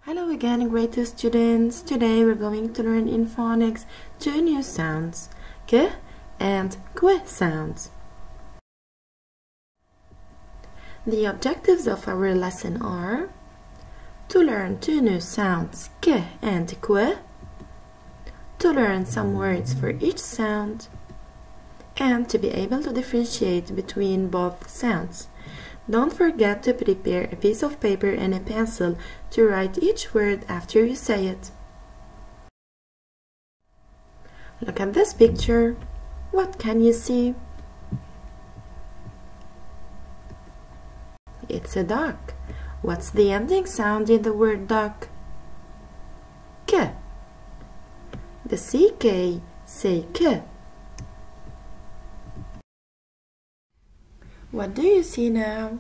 Hello again, grade 2 students. Today we're going to learn in phonics two new sounds, k and q sounds. The objectives of our lesson are to learn two new sounds, k and q, to learn some words for each sound, and to be able to differentiate between both sounds. Don't forget to prepare a piece of paper and a pencil to write each word after you say it. Look at this picture. What can you see? It's a duck. What's the ending sound in the word duck? K. The CK say K. What do you see now?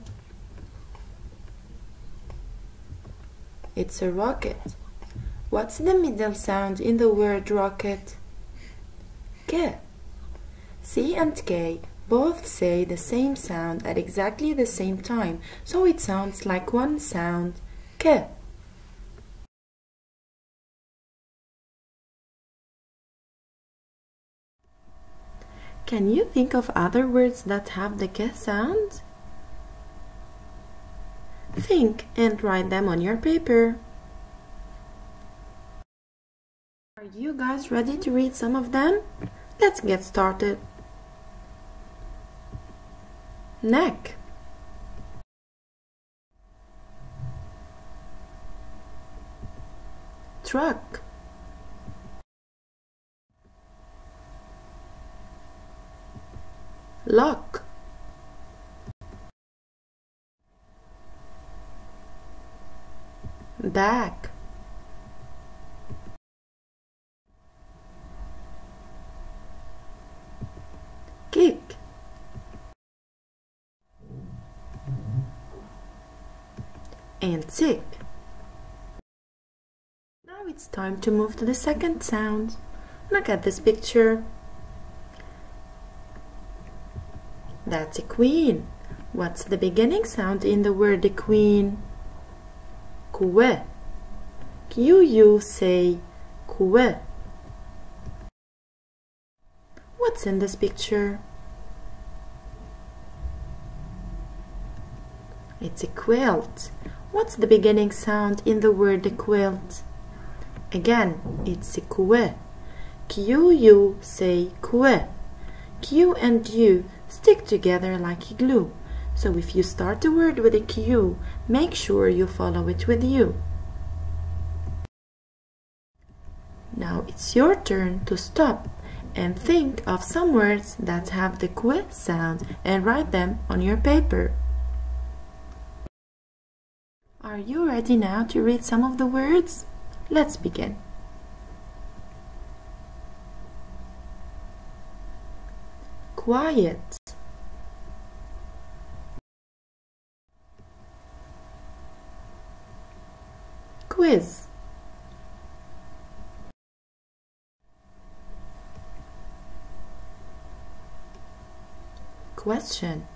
It's a rocket. What's the middle sound in the word rocket? K. C and K both say the same sound at exactly the same time, so it sounds like one sound, K. Can you think of other words that have the K sound? Think and write them on your paper. Are you guys ready to read some of them? Let's get started. Neck, truck, lock, back, kick, and tip. Now it's time to move to the second sound. Look at this picture. That's a queen. What's the beginning sound in the word queen? Q. Q-U say Q. What's in this picture? It's a quilt. What's the beginning sound in the word quilt? Again, it's a Q. Q-U say Q. Q and U stick together like glue. So if you start a word with a Q, make sure you follow it with U. Now it's your turn to stop and think of some words that have the Q sound and write them on your paper. Are you ready now to read some of the words? Let's begin. Quiet, quiz, question,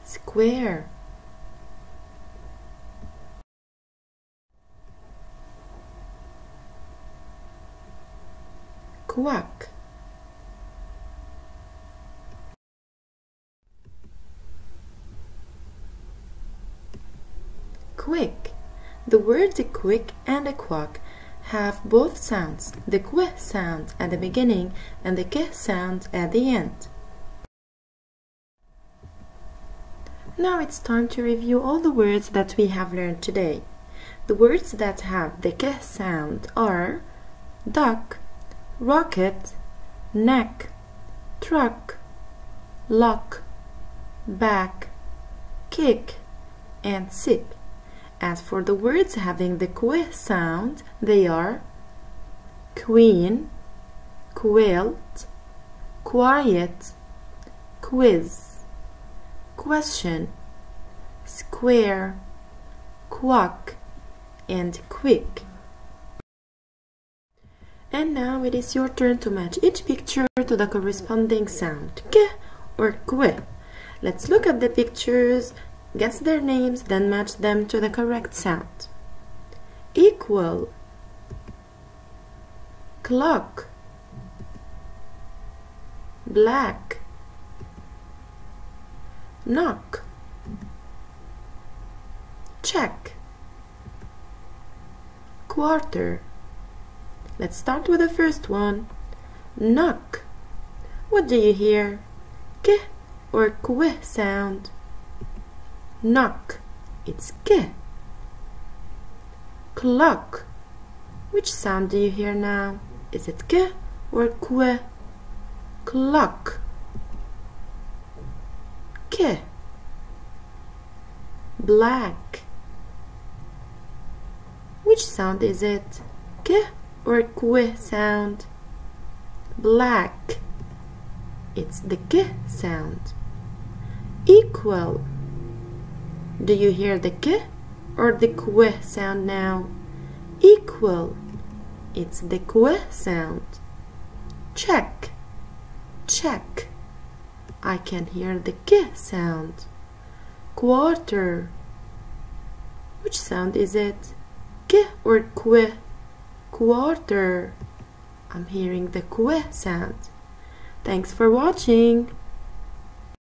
square, quack, quick. The words quick and quack have both sounds, the Q sound at the beginning and the K sound at the end. Now it's time to review all the words that we have learned today. The words that have the K sound are duck, rocket, neck, truck, lock, back, kick, and sip. As for the words having the Q sound, they are queen, quilt, quiet, quiz, question, square, quack, and quick. And now it is your turn to match each picture to the corresponding sound, K or Q. Let's look at the pictures, guess their names, then match them to the correct sound. Equal, clock, black, knock, check, quarter. Let's start with the first one. Knock. What do you hear? K or kw sound? Knock. It's k. Clock. Which sound do you hear now? Is it k or kw? Clock. K. Black. Which sound is it? K or kw sound? Black. It's the k sound. Equal. Do you hear the k or the kw sound now? Equal. It's the kw sound. Check. Check. I can hear the k sound. Quarter. Which sound is it? K or kw? Quarter. I'm hearing the kw sound. Thanks for watching.